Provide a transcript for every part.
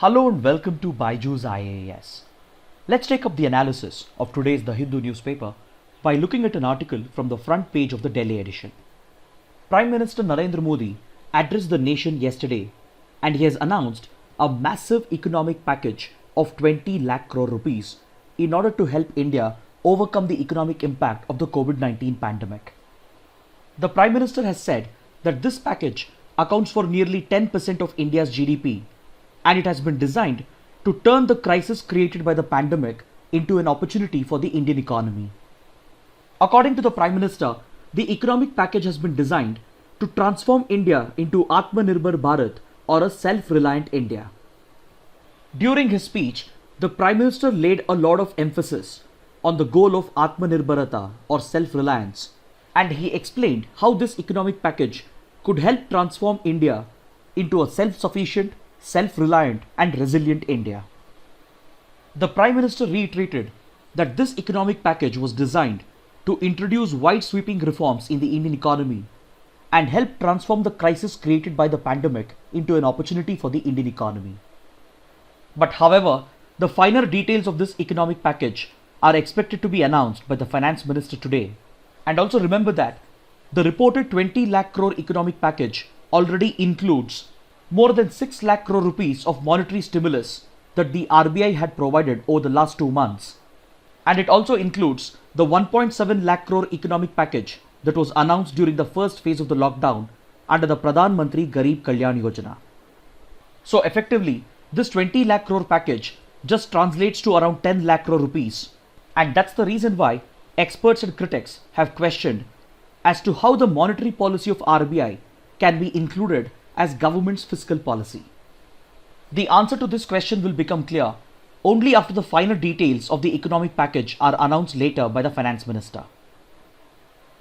Hello and welcome to Byju's IAS. Let's take up the analysis of today's The Hindu newspaper by looking at an article from the front page of the Delhi edition. Prime Minister Narendra Modi addressed the nation yesterday and he has announced a massive economic package of 20 lakh crore rupees in order to help India overcome the economic impact of the COVID-19 pandemic. The Prime Minister has said that this package accounts for nearly 10% of India's GDP and it has been designed to turn the crisis created by the pandemic into an opportunity for the Indian economy. According to the Prime Minister, the economic package has been designed to transform India into Atmanirbhar Bharat or a self-reliant India. During his speech, the Prime Minister laid a lot of emphasis on the goal of Atmanirbharata or self-reliance, and he explained how this economic package could help transform India into a self-sufficient, self-reliant and resilient India. The Prime Minister reiterated that this economic package was designed to introduce wide-sweeping reforms in the Indian economy and help transform the crisis created by the pandemic into an opportunity for the Indian economy. But however, the finer details of this economic package are expected to be announced by the Finance Minister today. And also remember that the reported 20 lakh crore economic package already includes more than 6 lakh crore rupees of monetary stimulus that the RBI had provided over the last 2 months. And it also includes the 1.7 lakh crore economic package that was announced during the first phase of the lockdown under the Pradhan Mantri Garib Kalyan Yojana. So effectively, this 20 lakh crore package just translates to around 10 lakh crore rupees. And that's the reason why experts and critics have questioned as to how the monetary policy of RBI can be included as government's fiscal policy. The answer to this question will become clear only after the final details of the economic package are announced later by the Finance Minister.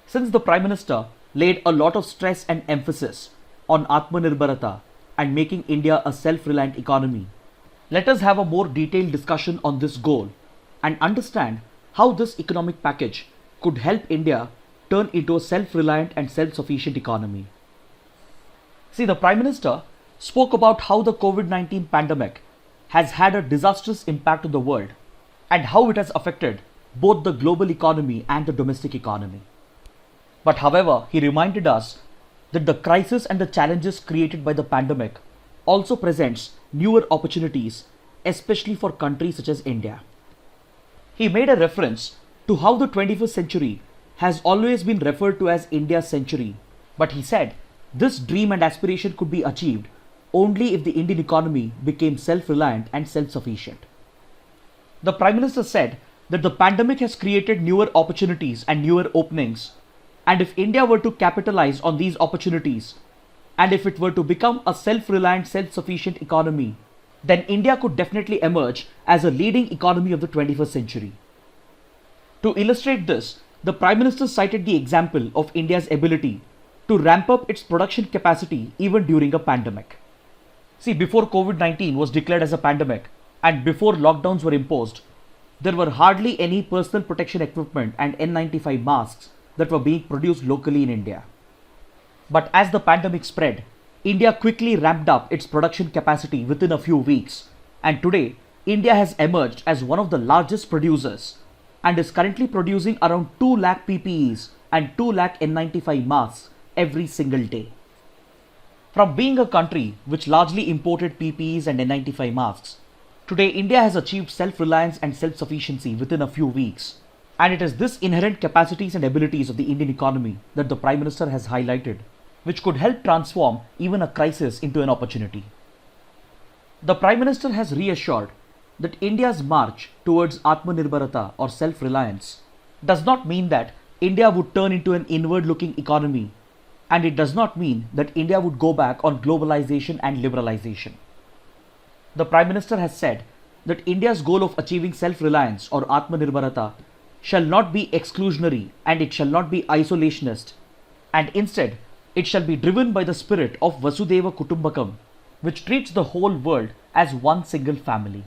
Since the Prime Minister laid a lot of stress and emphasis on Atmanirbharata and making India a self-reliant economy, let us have a more detailed discussion on this goal and understand how this economic package could help India turn into a self-reliant and self-sufficient economy. See, the Prime Minister spoke about how the COVID-19 pandemic has had a disastrous impact on the world and how it has affected both the global economy and the domestic economy. But however, he reminded us that the crisis and the challenges created by the pandemic also presents newer opportunities, especially for countries such as India. He made a reference to how the 21st century has always been referred to as India's century, but he said this dream and aspiration could be achieved only if the Indian economy became self-reliant and self-sufficient. The Prime Minister said that the pandemic has created newer opportunities and newer openings, and if India were to capitalize on these opportunities, and if it were to become a self-reliant, self-sufficient economy, then India could definitely emerge as a leading economy of the 21st century. To illustrate this, the Prime Minister cited the example of India's ability to ramp up its production capacity even during a pandemic. See, before COVID-19 was declared as a pandemic and before lockdowns were imposed, there were hardly any personal protection equipment and N95 masks that were being produced locally in India. But as the pandemic spread, India quickly ramped up its production capacity within a few weeks, and today India has emerged as one of the largest producers and is currently producing around 2 lakh PPEs and 2 lakh N95 masks every single day. From being a country which largely imported PPEs and N95 masks, today India has achieved self-reliance and self-sufficiency within a few weeks. And it is this inherent capacities and abilities of the Indian economy that the Prime Minister has highlighted, which could help transform even a crisis into an opportunity. The Prime Minister has reassured that India's march towards Atmanirbharata or self-reliance does not mean that India would turn into an inward-looking economy, and it does not mean that India would go back on globalization and liberalization. The Prime Minister has said that India's goal of achieving self-reliance or Atmanirbharata shall not be exclusionary and it shall not be isolationist, and instead it shall be driven by the spirit of Vasudhaiva Kutumbakam, which treats the whole world as one single family.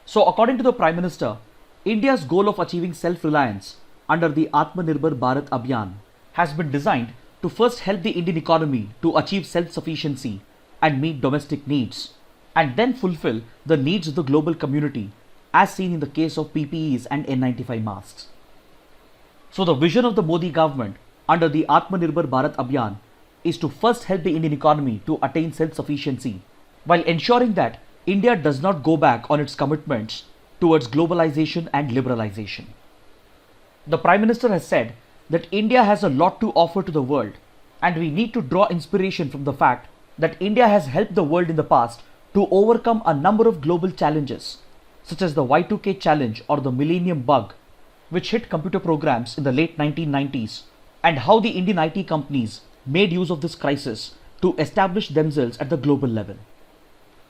So according to the Prime Minister, India's goal of achieving self-reliance under the Atmanirbhar Bharat Abhiyan has been designed to first help the Indian economy to achieve self-sufficiency and meet domestic needs, and then fulfill the needs of the global community, as seen in the case of PPEs and N95 masks. So the vision of the Modi government under the Atmanirbhar Bharat Abhiyan is to first help the Indian economy to attain self-sufficiency while ensuring that India does not go back on its commitments towards globalization and liberalization. The Prime Minister has said that India has a lot to offer to the world, and we need to draw inspiration from the fact that India has helped the world in the past to overcome a number of global challenges, such as the Y2K challenge or the Millennium Bug, which hit computer programs in the late 1990s, and how the Indian IT companies made use of this crisis to establish themselves at the global level.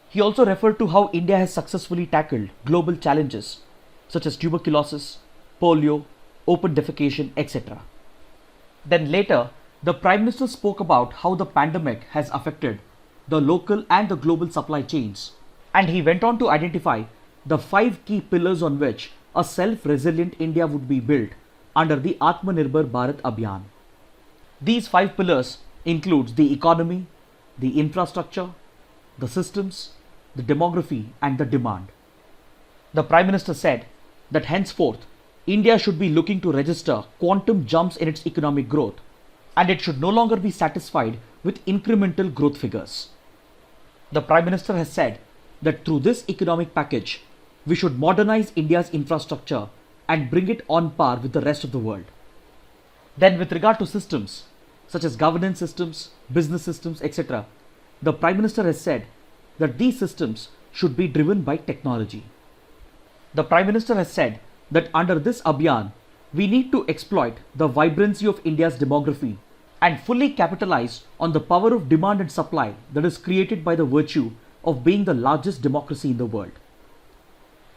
He also referred to how India has successfully tackled global challenges such as tuberculosis, polio, open defecation, etc. Then later, the Prime Minister spoke about how the pandemic has affected the local and the global supply chains, and he went on to identify the 5 key pillars on which a self-resilient India would be built under the Atmanirbhar Bharat Abhiyan. These 5 pillars includes the economy, the infrastructure, the systems, the demography and the demand. The Prime Minister said that henceforth India should be looking to register quantum jumps in its economic growth, and it should no longer be satisfied with incremental growth figures. The Prime Minister has said that through this economic package, we should modernize India's infrastructure and bring it on par with the rest of the world. Then with regard to systems, such as governance systems, business systems, etc., the Prime Minister has said that these systems should be driven by technology. The Prime Minister has said that under this Abhiyan, we need to exploit the vibrancy of India's demography and fully capitalize on the power of demand and supply that is created by the virtue of being the largest democracy in the world.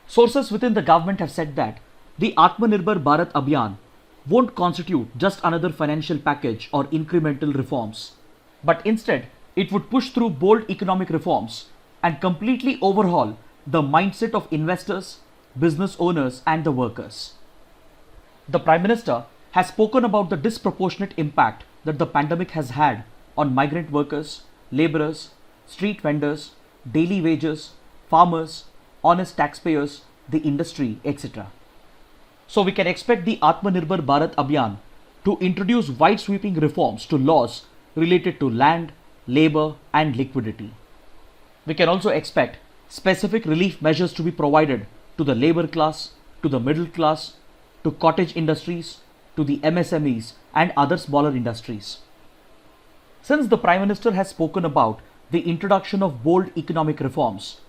Sources within the government have said that the Atmanirbhar Bharat Abhiyan won't constitute just another financial package or incremental reforms, but instead it would push through bold economic reforms and completely overhaul the mindset of investors, business owners and the workers. The Prime Minister has spoken about the disproportionate impact that the pandemic has had on migrant workers, laborers, street vendors, daily wages, farmers, honest taxpayers, the industry, etc. So we can expect the Atmanirbhar Bharat Abhiyan to introduce wide-sweeping reforms to laws related to land, labor and liquidity. We can also expect specific relief measures to be provided to the labor class, to the middle class, to cottage industries, to the MSMEs and other smaller industries. Since the Prime Minister has spoken about the introduction of bold economic reforms,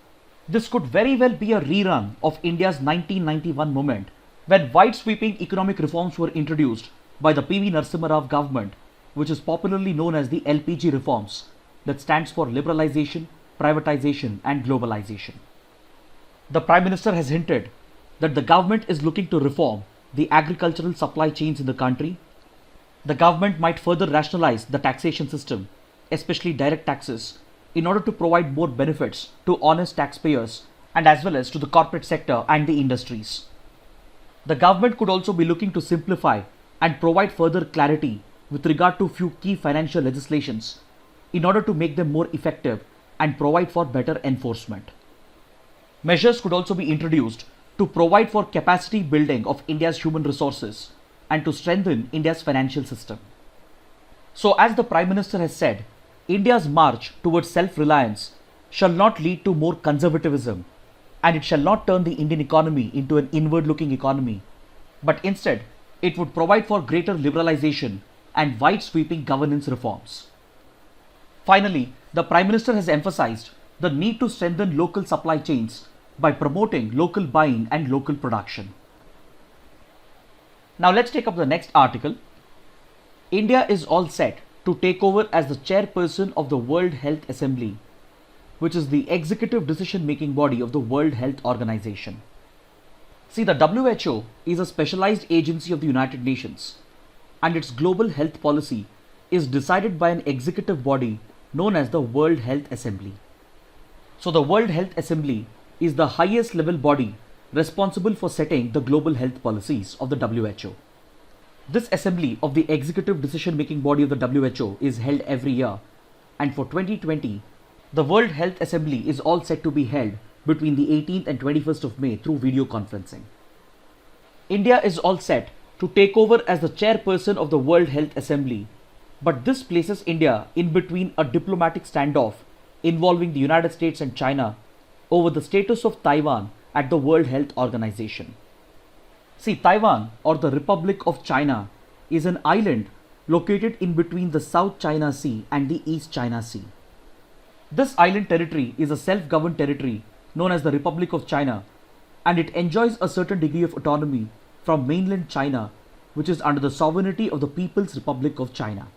this could very well be a rerun of India's 1991 moment, when wide-sweeping economic reforms were introduced by the P.V. Narasimha Rao government, which is popularly known as the LPG reforms, that stands for liberalization, privatization and globalization. The Prime Minister has hinted that the government is looking to reform the agricultural supply chains in the country. The government might further rationalize the taxation system, especially direct taxes, in order to provide more benefits to honest taxpayers and as well as to the corporate sector and the industries. The government could also be looking to simplify and provide further clarity with regard to few key financial legislations in order to make them more effective and provide for better enforcement. Measures could also be introduced to provide for capacity building of India's human resources and to strengthen India's financial system. So as the Prime Minister has said, India's march towards self-reliance shall not lead to more conservatism, and it shall not turn the Indian economy into an inward-looking economy, but instead it would provide for greater liberalization and wide-sweeping governance reforms. Finally, the Prime Minister has emphasized the need to strengthen local supply chains by promoting local buying and local production. Now let's take up the next article. India is all set to take over as the chairperson of the World Health Assembly, which is the executive decision-making body of the World Health Organization. See, the WHO is a specialized agency of the United Nations, and its global health policy is decided by an executive body known as the World Health Assembly. So the World Health Assembly is the highest level body responsible for setting the global health policies of the WHO. This assembly of the executive decision-making body of the WHO is held every year, and for 2020, The World Health Assembly is all set to be held between the 18th and 21st of May through video conferencing. India is all set to take over as the chairperson of the World Health Assembly, but this places India in between a diplomatic standoff involving the United States and China over the status of Taiwan at the World Health Organization. See, Taiwan, or the Republic of China, is an island located in between the South China Sea and the East China Sea. This island territory is a self-governed territory known as the Republic of China, and it enjoys a certain degree of autonomy from mainland China, which is under the sovereignty of the People's Republic of China.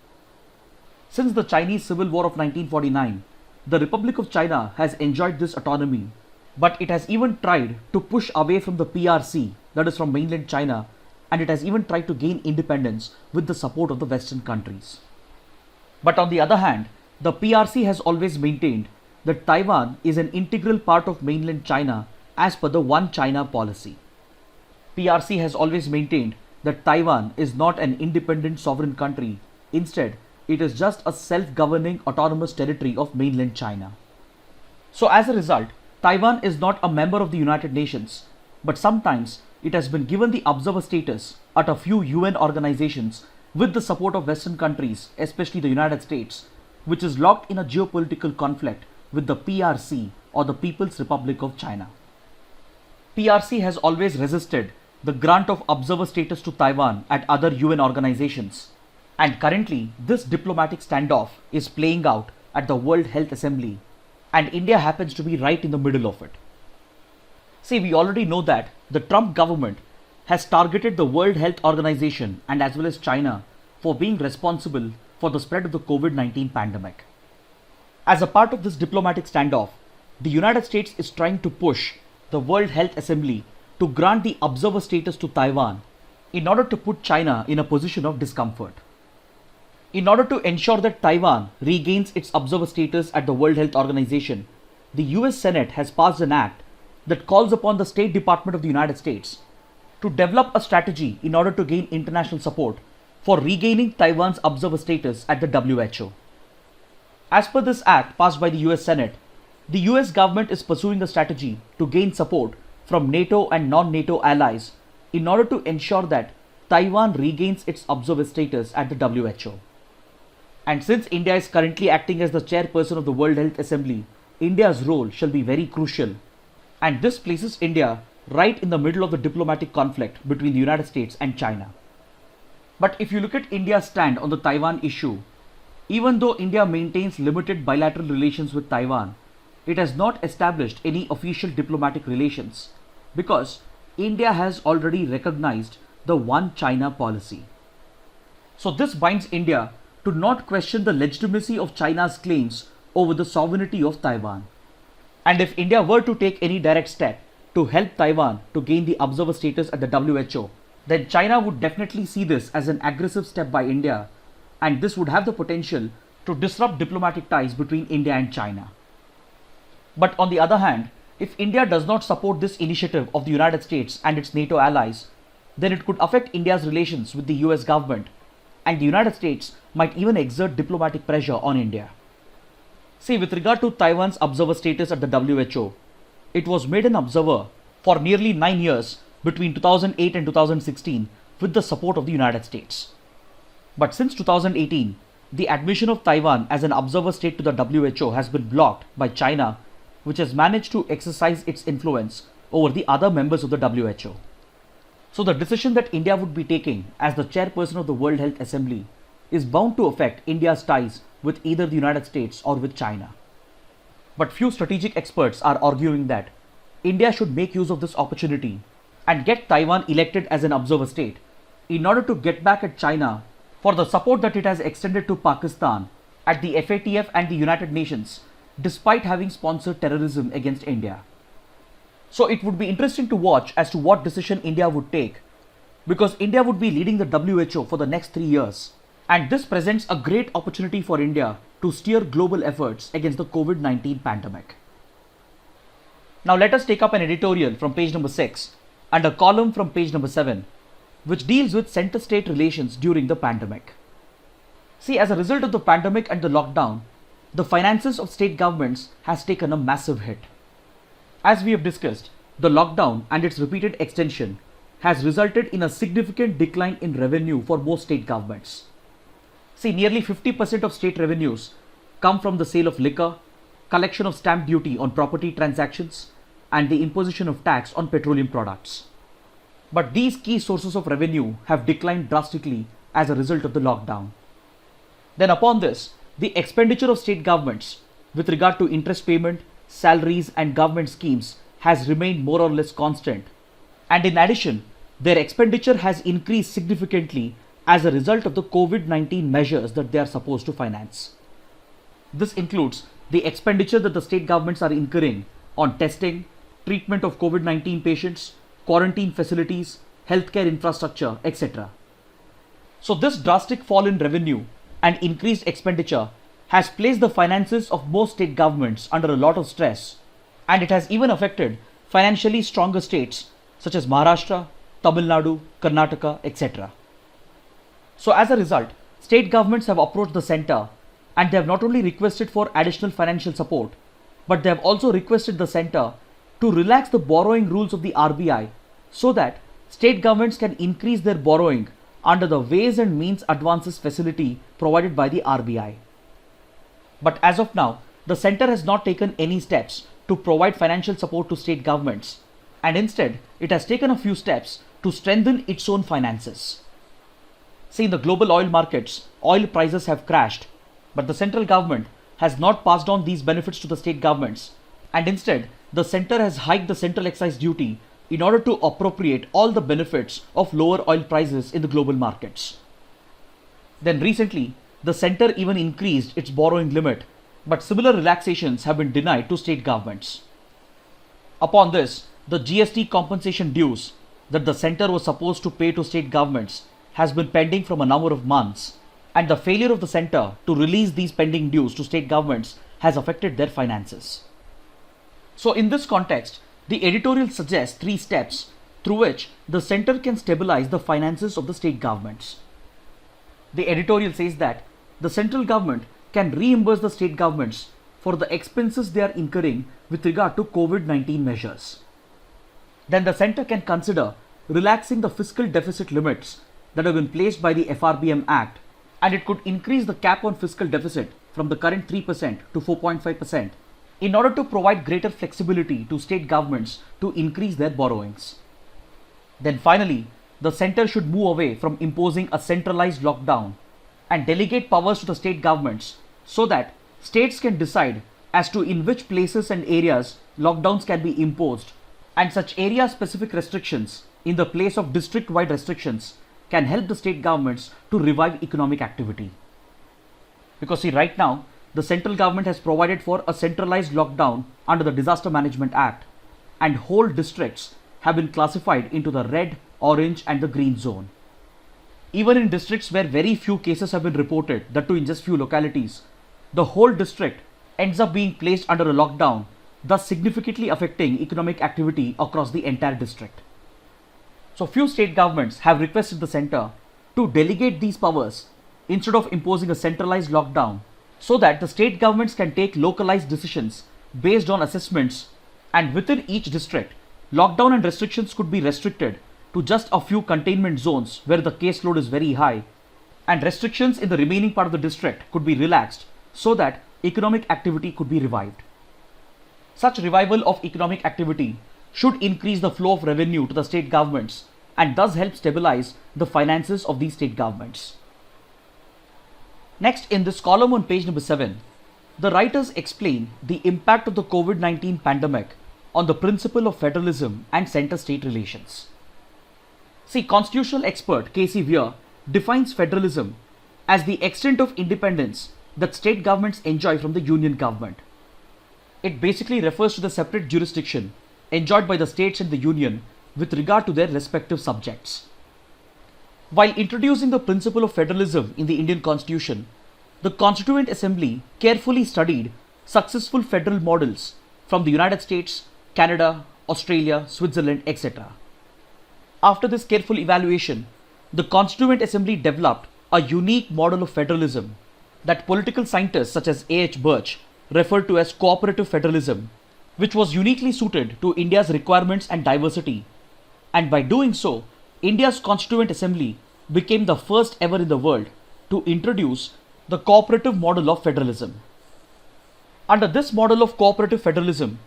Since the Chinese Civil War of 1949, the Republic of China has enjoyed this autonomy, but it has even tried to push away from the PRC, that is from mainland China, and it has even tried to gain independence with the support of the Western countries. But on the other hand, the PRC has always maintained that Taiwan is an integral part of mainland China as per the One China policy. PRC has always maintained that Taiwan is not an independent sovereign country. Instead, it is just a self-governing autonomous territory of mainland China. So as a result, Taiwan is not a member of the United Nations, but sometimes it has been given the observer status at a few UN organizations with the support of Western countries, especially the United States, which is locked in a geopolitical conflict with the PRC, or the People's Republic of China. PRC has always resisted the grant of observer status to Taiwan at other UN organizations, and currently this diplomatic standoff is playing out at the World Health Assembly, and India happens to be right in the middle of it. See, we already know that the Trump government has targeted the World Health Organization and as well as China for being responsible for the spread of the COVID-19 pandemic. As a part of this diplomatic standoff, the United States is trying to push the World Health Assembly to grant the observer status to Taiwan in order to put China in a position of discomfort. In order to ensure that Taiwan regains its observer status at the World Health Organization, the US Senate has passed an act that calls upon the State Department of the United States to develop a strategy in order to gain international support for regaining Taiwan's observer status at the WHO. As per this act passed by the US Senate, the US government is pursuing a strategy to gain support from NATO and non-NATO allies in order to ensure that Taiwan regains its observer status at the WHO. And since India is currently acting as the chairperson of the World Health Assembly, India's role shall be very crucial, and this places India right in the middle of the diplomatic conflict between the United States and China. But if you look at India's stand on the Taiwan issue, even though India maintains limited bilateral relations with Taiwan, it has not established any official diplomatic relations because India has already recognized the One China policy. So this binds India to not question the legitimacy of China's claims over the sovereignty of Taiwan. And if India were to take any direct step to help Taiwan to gain the observer status at the WHO, then China would definitely see this as an aggressive step by India, and this would have the potential to disrupt diplomatic ties between India and China. But on the other hand, if India does not support this initiative of the United States and its NATO allies, then it could affect India's relations with the US government, and the United States might even exert diplomatic pressure on India. See, with regard to Taiwan's observer status at the WHO, it was made an observer for nearly 9 years between 2008 and 2016 with the support of the United States. But since 2018, the admission of Taiwan as an observer state to the WHO has been blocked by China, which has managed to exercise its influence over the other members of the WHO. So the decision that India would be taking as the chairperson of the World Health Assembly is bound to affect India's ties with either the United States or with China. But few strategic experts are arguing that India should make use of this opportunity and get Taiwan elected as an observer state in order to get back at China for the support that it has extended to Pakistan at the FATF and the United Nations, despite having sponsored terrorism against India. So it would be interesting to watch as to what decision India would take, because India would be leading the WHO for the next 3 years, and this presents a great opportunity for India to steer global efforts against the COVID-19 pandemic. Now let us take up an editorial from page number 6 and a column from page number 7, which deals with center-state relations during the pandemic. See, as a result of the pandemic and the lockdown, the finances of state governments has taken a massive hit. As we have discussed, the lockdown and its repeated extension has resulted in a significant decline in revenue for most state governments. See, nearly 50% of state revenues come from the sale of liquor, collection of stamp duty on property transactions, and the imposition of tax on petroleum products. But these key sources of revenue have declined drastically as a result of the lockdown. Then upon this, the expenditure of state governments with regard to interest payment, salaries and government schemes has remained more or less constant. And in addition, their expenditure has increased significantly as a result of the COVID-19 measures that they are supposed to finance. This includes the expenditure that the state governments are incurring on testing, treatment of COVID-19 patients, quarantine facilities, healthcare infrastructure, etc. So this drastic fall in revenue and increased expenditure has placed the finances of most state governments under a lot of stress, and it has even affected financially stronger states such as Maharashtra, Tamil Nadu, Karnataka, etc. So as a result, state governments have approached the center and they have not only requested for additional financial support, but they have also requested the center to relax the borrowing rules of the RBI so that state governments can increase their borrowing under the Ways and Means Advances facility provided by the RBI. But as of now, the center has not taken any steps to provide financial support to state governments, and instead it has taken a few steps to strengthen its own finances. See, in the global oil markets, oil prices have crashed, but the central government has not passed on these benefits to the state governments, and instead the center has hiked the central excise duty in order to appropriate all the benefits of lower oil prices in the global markets. Then recently, the center even increased its borrowing limit, but similar relaxations have been denied to state governments. Upon this, the GST compensation dues that the center was supposed to pay to state governments has been pending from a number of months, and the failure of the center to release these pending dues to state governments has affected their finances. So in this context, the editorial suggests 3 steps through which the center can stabilize the finances of the state governments. The editorial says that the central government can reimburse the state governments for the expenses they are incurring with regard to COVID-19 measures. Then the center can consider relaxing the fiscal deficit limits that have been placed by the FRBM Act, and it could increase the cap on fiscal deficit from the current 3% to 4.5% in order to provide greater flexibility to state governments to increase their borrowings. Then finally, the center should move away from imposing a centralized lockdown and delegate powers to the state governments so that states can decide as to in which places and areas lockdowns can be imposed, and such area specific restrictions in the place of district wide restrictions can help the state governments to revive economic activity. Because see, right now the central government has provided for a centralized lockdown under the Disaster Management Act, and whole districts have been classified into the red, orange and the green zone. Even in districts where very few cases have been reported, that too in just few localities, the whole district ends up being placed under a lockdown, thus significantly affecting economic activity across the entire district. So few state governments have requested the center to delegate these powers instead of imposing a centralized lockdown, so that the state governments can take localized decisions based on assessments, and within each district, lockdown and restrictions could be restricted to just a few containment zones where the caseload is very high, and restrictions in the remaining part of the district could be relaxed so that economic activity could be revived. Such revival of economic activity should increase the flow of revenue to the state governments and thus help stabilize the finances of these state governments. Next, in this column on page number 7, the writers explain the impact of the COVID-19 pandemic on the principle of federalism and center-state relations. See, constitutional expert K.C. Weir defines federalism as the extent of independence that state governments enjoy from the union government. It basically refers to the separate jurisdiction enjoyed by the states and the union with regard to their respective subjects. While introducing the principle of federalism in the Indian Constitution, the Constituent Assembly carefully studied successful federal models from the United States, Canada, Australia, Switzerland, etc. After this careful evaluation, the Constituent Assembly developed a unique model of federalism that political scientists such as A.H. Birch referred to as cooperative federalism, which was uniquely suited to India's requirements and diversity. And by doing so, India's Constituent Assembly became the first ever in the world to introduce the cooperative model of federalism. Under this model of cooperative federalism,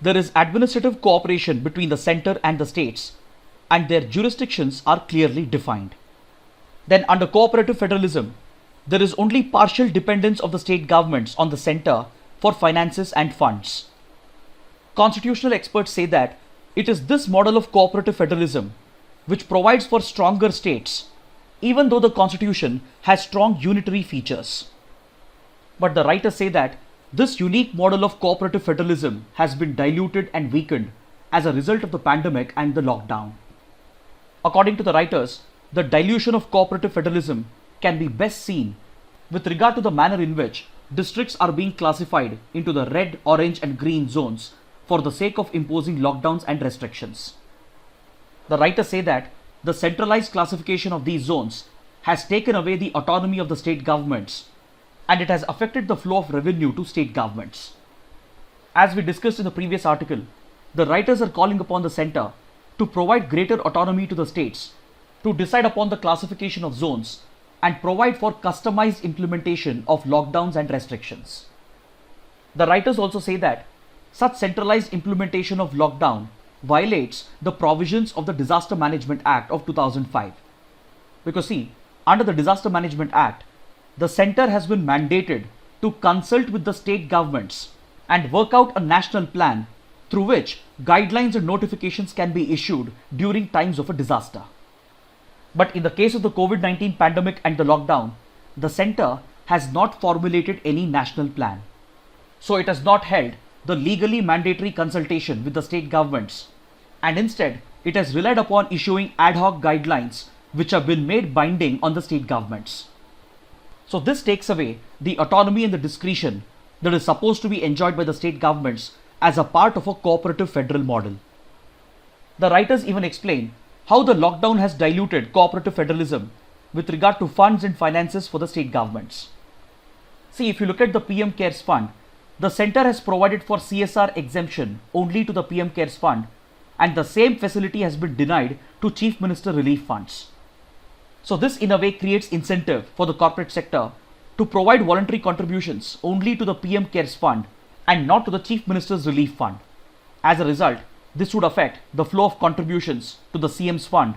there is administrative cooperation between the center and the states, and their jurisdictions are clearly defined. Then under cooperative federalism, there is only partial dependence of the state governments on the center for finances and funds. Constitutional experts say that it is this model of cooperative federalism which provides for stronger states, even though the constitution has strong unitary features. But the writers say that this unique model of cooperative federalism has been diluted and weakened as a result of the pandemic and the lockdown. According to the writers, the dilution of cooperative federalism can be best seen with regard to the manner in which districts are being classified into the red, orange and green zones for the sake of imposing lockdowns and restrictions. The writers say that the centralized classification of these zones has taken away the autonomy of the state governments, and it has affected the flow of revenue to state governments. As we discussed in the previous article, the writers are calling upon the center to provide greater autonomy to the states to decide upon the classification of zones and provide for customized implementation of lockdowns and restrictions. The writers also say that such centralized implementation of lockdown violates the provisions of the Disaster Management Act of 2005. Because see, under the Disaster Management Act, the center has been mandated to consult with the state governments and work out a national plan through which guidelines and notifications can be issued during times of a disaster. But in the case of the COVID-19 pandemic and the lockdown, the center has not formulated any national plan. So it has not held the legally mandatory consultation with the state governments, and instead it has relied upon issuing ad hoc guidelines which have been made binding on the state governments. So this takes away the autonomy and the discretion that is supposed to be enjoyed by the state governments as a part of a cooperative federal model. The writers even explain how the lockdown has diluted cooperative federalism with regard to funds and finances for the state governments. See, if you look at the PM CARES Fund, the center has provided for CSR exemption only to the PM CARES Fund, and the same facility has been denied to Chief Minister Relief Funds. So this in a way creates incentive for the corporate sector to provide voluntary contributions only to the PM CARES Fund and not to the Chief Minister's Relief Fund. As a result, this would affect the flow of contributions to the CM's fund,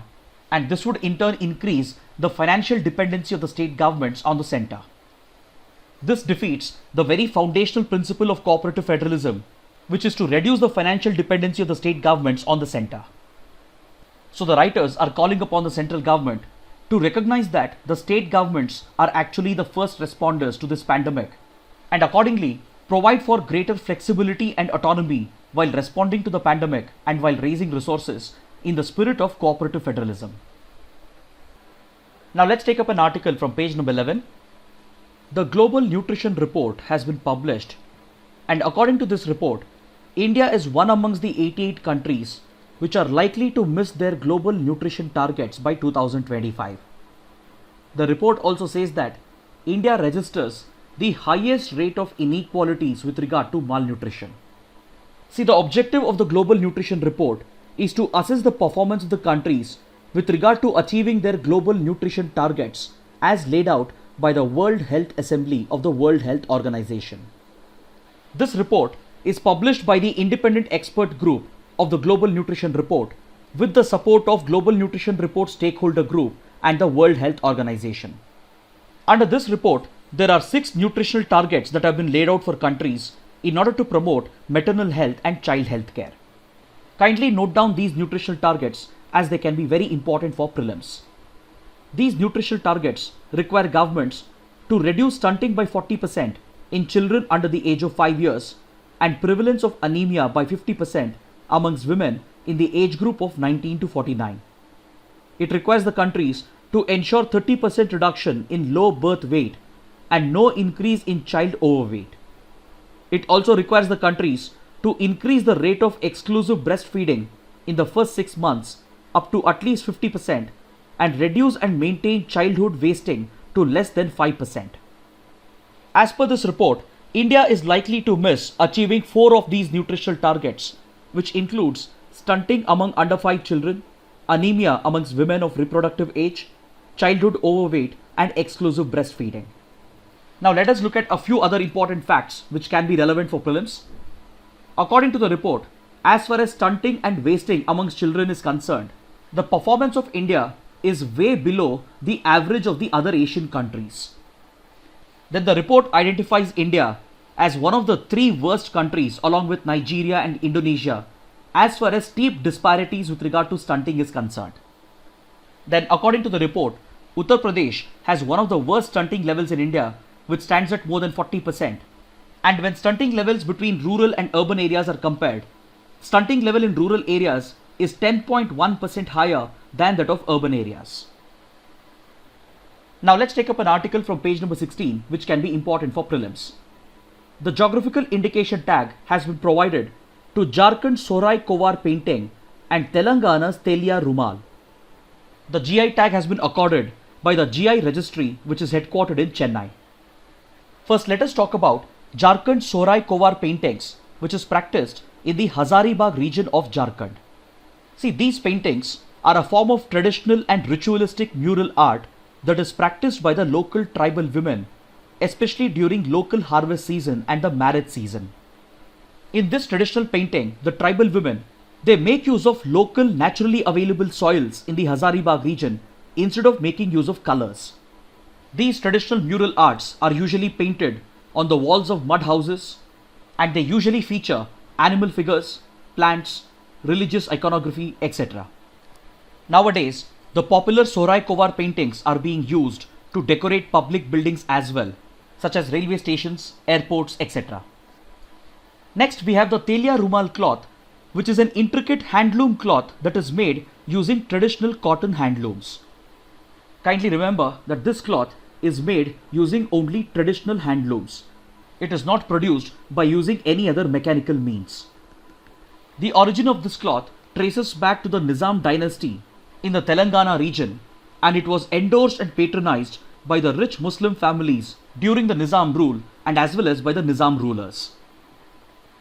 and this would in turn increase the financial dependency of the state governments on the center. This defeats the very foundational principle of cooperative federalism, which is to reduce the financial dependency of the state governments on the center. So the writers are calling upon the central government to recognize that the state governments are actually the first responders to this pandemic, and accordingly provide for greater flexibility and autonomy while responding to the pandemic and while raising resources in the spirit of cooperative federalism. Now let's take up an article from page number 11. The Global Nutrition Report has been published, and according to this report, India is one amongst the 88 countries which are likely to miss their global nutrition targets by 2025. The report also says that India registers the highest rate of inequalities with regard to malnutrition. See, the objective of the Global Nutrition Report is to assess the performance of the countries with regard to achieving their global nutrition targets as laid out by the World Health Assembly of the World Health Organization. This report is published by the independent expert group of the Global Nutrition Report with the support of Global Nutrition Report Stakeholder Group and the World Health Organization. Under this report, there are 6 nutritional targets that have been laid out for countries in order to promote maternal health and child health care. Kindly note down these nutritional targets as they can be very important for prelims. These nutritional targets require governments to reduce stunting by 40% in children under the age of 5 years and prevalence of anemia by 50% amongst women in the age group of 19 to 49. It requires the countries to ensure 30% reduction in low birth weight and no increase in child overweight. It also requires the countries to increase the rate of exclusive breastfeeding in the first 6 months up to at least 50% and reduce and maintain childhood wasting to less than 5%. As per this report, India is likely to miss achieving 4 of these nutritional targets, which includes stunting among under 5 children, anemia amongst women of reproductive age, childhood overweight, and exclusive breastfeeding. Now let us look at a few other important facts which can be relevant for prelims. According to the report, as far as stunting and wasting amongst children is concerned, the performance of India is way below the average of the other Asian countries. Then the report identifies India as one of the 3 worst countries along with Nigeria and Indonesia as far as steep disparities with regard to stunting is concerned. Then according to the report, Uttar Pradesh has one of the worst stunting levels in India, which stands at more than 40%. And when stunting levels between rural and urban areas are compared, stunting level in rural areas is 10.1% higher than that of urban areas. Now let's take up an article from page number 16 which can be important for prelims. The geographical indication tag has been provided to Jharkhand Sorai Kovar painting and Telangana's Telia Rumal. The GI tag has been accorded by the GI registry which is headquartered in Chennai. First let us talk about Jharkhand Sorai Kovar paintings which is practiced in the Hazaribagh region of Jharkhand. See, these paintings are a form of traditional and ritualistic mural art that is practiced by the local tribal women, especially during local harvest season and the marriage season. In this traditional painting, the tribal women, they make use of local naturally available soils in the Hazaribagh region instead of making use of colors. These traditional mural arts are usually painted on the walls of mud houses, and they usually feature animal figures, plants, religious iconography, etc. Nowadays, the popular Sorai Kovar paintings are being used to decorate public buildings as well, such as railway stations, airports, etc. Next, we have the Telia Rumal cloth, which is an intricate handloom cloth that is made using traditional cotton handlooms. Kindly remember that this cloth is made using only traditional handlooms. It is not produced by using any other mechanical means. The origin of this cloth traces back to the Nizam dynasty in the Telangana region, and it was endorsed and patronized by the rich Muslim families during the Nizam rule and as well as by the Nizam rulers.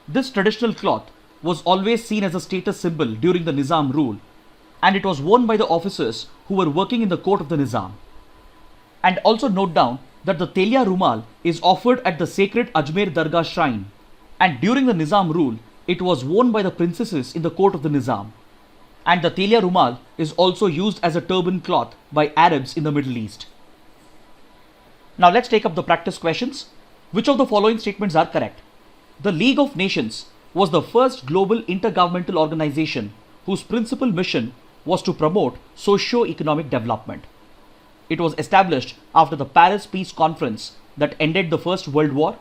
This traditional cloth was always seen as a status symbol during the Nizam rule, and it was worn by the officers who were working in the court of the Nizam. And also note down that the Telia Rumal is offered at the sacred Ajmer Dargah shrine, and during the Nizam rule it was worn by the princesses in the court of the Nizam. And the Telia Rumal is also used as a turban cloth by Arabs in the Middle East. Now let's take up the practice questions. Which of the following statements are correct? The League of Nations was the first global intergovernmental organization whose principal mission was to promote socio-economic development. It was established after the Paris Peace Conference that ended the First World War.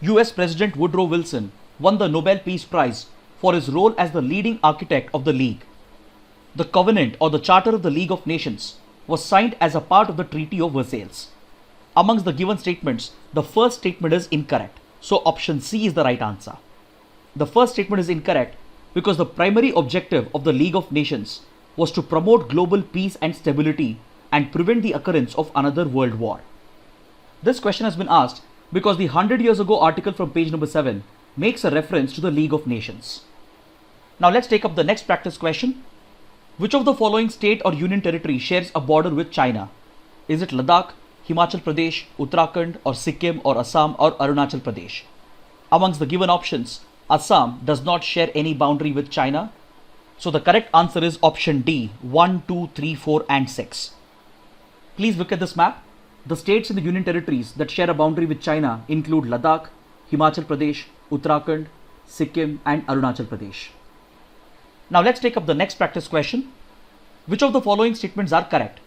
US President Woodrow Wilson won the Nobel Peace Prize for his role as the leading architect of the League. The Covenant or the Charter of the League of Nations was signed as a part of the Treaty of Versailles. Amongst the given statements, the first statement is incorrect. So option C is the right answer. The first statement is incorrect because the primary objective of the League of Nations was to promote global peace and stability and prevent the occurrence of another world war. This question has been asked because the 100 years ago article from page number 7 makes a reference to the League of Nations. Now let's take up the next practice question. Which of the following state or union territory shares a border with China? Is it Ladakh, Himachal Pradesh, Uttarakhand, or Sikkim, or Assam, or Arunachal Pradesh? Amongst the given options, Assam does not share any boundary with China. So the correct answer is option D, 1, 2, 3, 4 and 6. Please look at this map. The states in the union territories that share a boundary with China include Ladakh, Himachal Pradesh, Uttarakhand, Sikkim and Arunachal Pradesh. Now let's take up the next practice question. Which of the following statements are correct?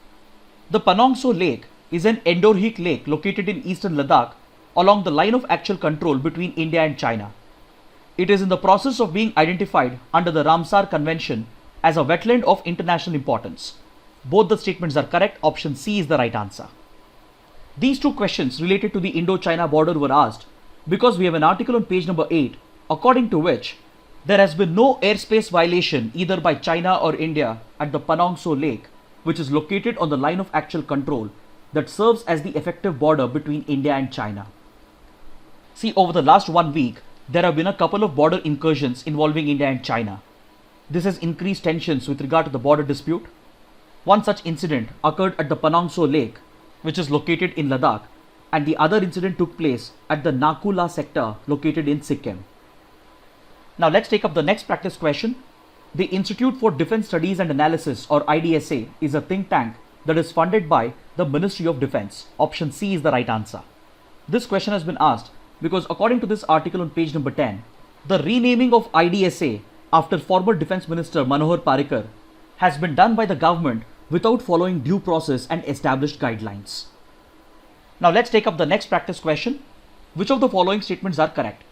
The Panong So Lake is an endorheic lake located in eastern Ladakh along the line of actual control between India and China. It is in the process of being identified under the Ramsar Convention as a wetland of international importance. Both the statements are correct. Option C is the right answer. These two questions related to the Indo-China border were asked because we have an article on page number 8 according to which there has been no airspace violation either by China or India at the Panong So Lake, which is located on the line of actual control, that serves as the effective border between India and China. See, over the last 1 week, there have been a couple of border incursions involving India and China. This has increased tensions with regard to the border dispute. One such incident occurred at the Panong So Lake, which is located in Ladakh, and the other incident took place at the Naku La sector located in Sikkim. Now let's take up the next practice question. The Institute for Defence Studies and Analysis, or IDSA, is a think tank that is funded by the Ministry of Defence. Option C is the right answer. This question has been asked because according to this article on page number 10, the renaming of IDSA after former Defence Minister Manohar Parrikar has been done by the government without following due process and established guidelines. Now let's take up the next practice question. Which of the following statements are correct?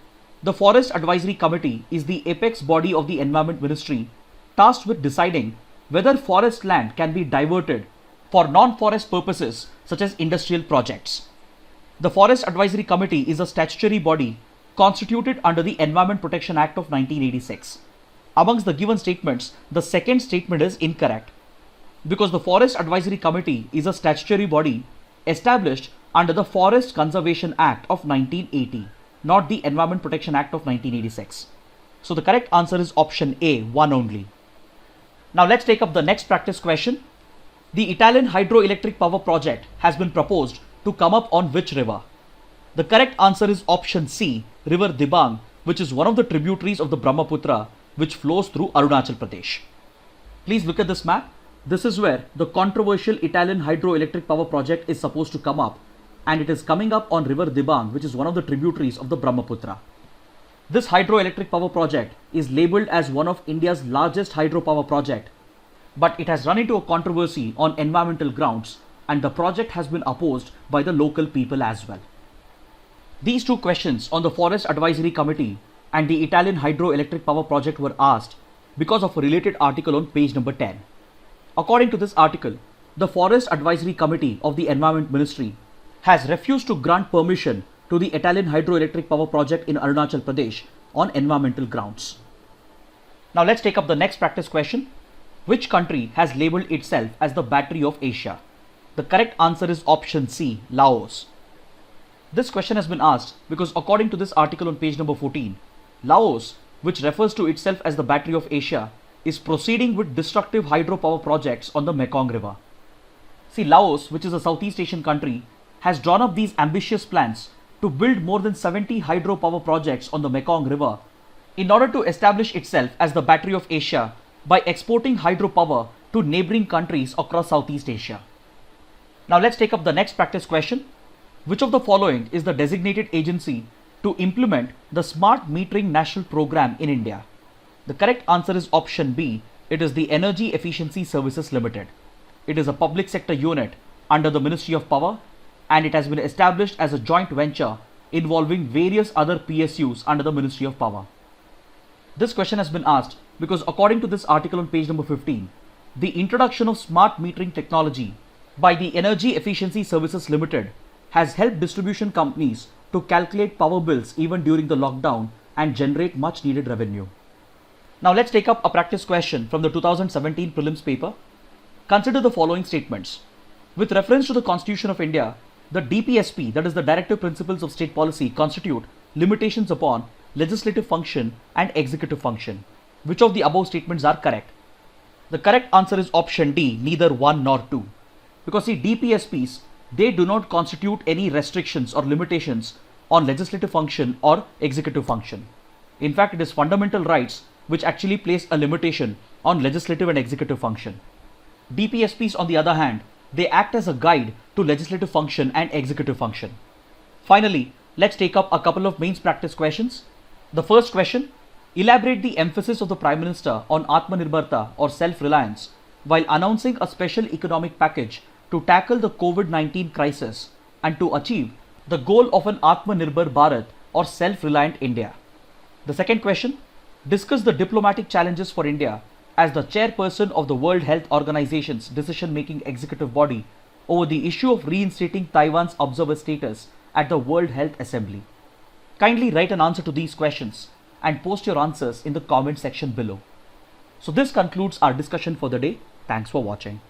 The Forest Advisory Committee is the apex body of the Environment Ministry tasked with deciding whether forest land can be diverted for non-forest purposes such as industrial projects. The Forest Advisory Committee is a statutory body constituted under the Environment Protection Act of 1986. Amongst the given statements, the second statement is incorrect because the Forest Advisory Committee is a statutory body established under the Forest Conservation Act of 1980, not the Environment Protection Act of 1986. So the correct answer is option A, one only. Now let's take up the next practice question. The Italian hydroelectric power project has been proposed to come up on which river? The correct answer is option C, River Dibang, which is one of the tributaries of the Brahmaputra, which flows through Arunachal Pradesh. Please look at this map. This is where the controversial Italian hydroelectric power project is supposed to come up, and it is coming up on River Dibang, which is one of the tributaries of the Brahmaputra. This hydroelectric power project is labelled as one of India's largest hydropower project, but it has run into a controversy on environmental grounds, and the project has been opposed by the local people as well. These two questions on the Forest Advisory Committee and the Italian hydroelectric power project were asked because of a related article on page number 10. According to this article, the Forest Advisory Committee of the Environment Ministry has refused to grant permission to the Italian hydroelectric power project in Arunachal Pradesh on environmental grounds. Now let's take up the next practice question. Which country has labelled itself as the battery of Asia? The correct answer is option C, Laos. This question has been asked because according to this article on page number 14, Laos, which refers to itself as the battery of Asia, is proceeding with destructive hydropower projects on the Mekong River. See, Laos, which is a Southeast Asian country, has drawn up these ambitious plans to build more than 70 hydropower projects on the Mekong River in order to establish itself as the battery of Asia by exporting hydropower to neighboring countries across Southeast Asia. Now let's take up the next practice question. Which of the following is the designated agency to implement the Smart Metering National Program in India? The correct answer is option B. It is the Energy Efficiency Services Limited. It is a public sector unit under the Ministry of Power, and it has been established as a joint venture involving various other PSUs under the Ministry of Power. This question has been asked because according to this article on page number 15, the introduction of smart metering technology by the Energy Efficiency Services Limited has helped distribution companies to calculate power bills even during the lockdown and generate much needed revenue. Now let's take up a practice question from the 2017 prelims paper. Consider the following statements. With reference to the Constitution of India, the DPSP, that is the Directive Principles of State Policy, constitute limitations upon legislative function and executive function. Which of the above statements are correct? The correct answer is option D, neither 1 nor 2. Because see, DPSPs, they do not constitute any restrictions or limitations on legislative function or executive function. In fact, it is fundamental rights which actually place a limitation on legislative and executive function. DPSPs, on the other hand, they act as a guide to legislative function and executive function. Finally, let's take up a couple of mains practice questions. The first question, elaborate the emphasis of the Prime Minister on Atmanirbharta or self-reliance while announcing a special economic package to tackle the COVID-19 crisis and to achieve the goal of an Atmanirbhar Bharat or self-reliant India. The second question, discuss the diplomatic challenges for India as the chairperson of the World Health Organization's decision-making executive body over the issue of reinstating Taiwan's observer status at the World Health Assembly. Kindly write an answer to these questions and post your answers in the comment section below. So this concludes our discussion for the day. Thanks for watching.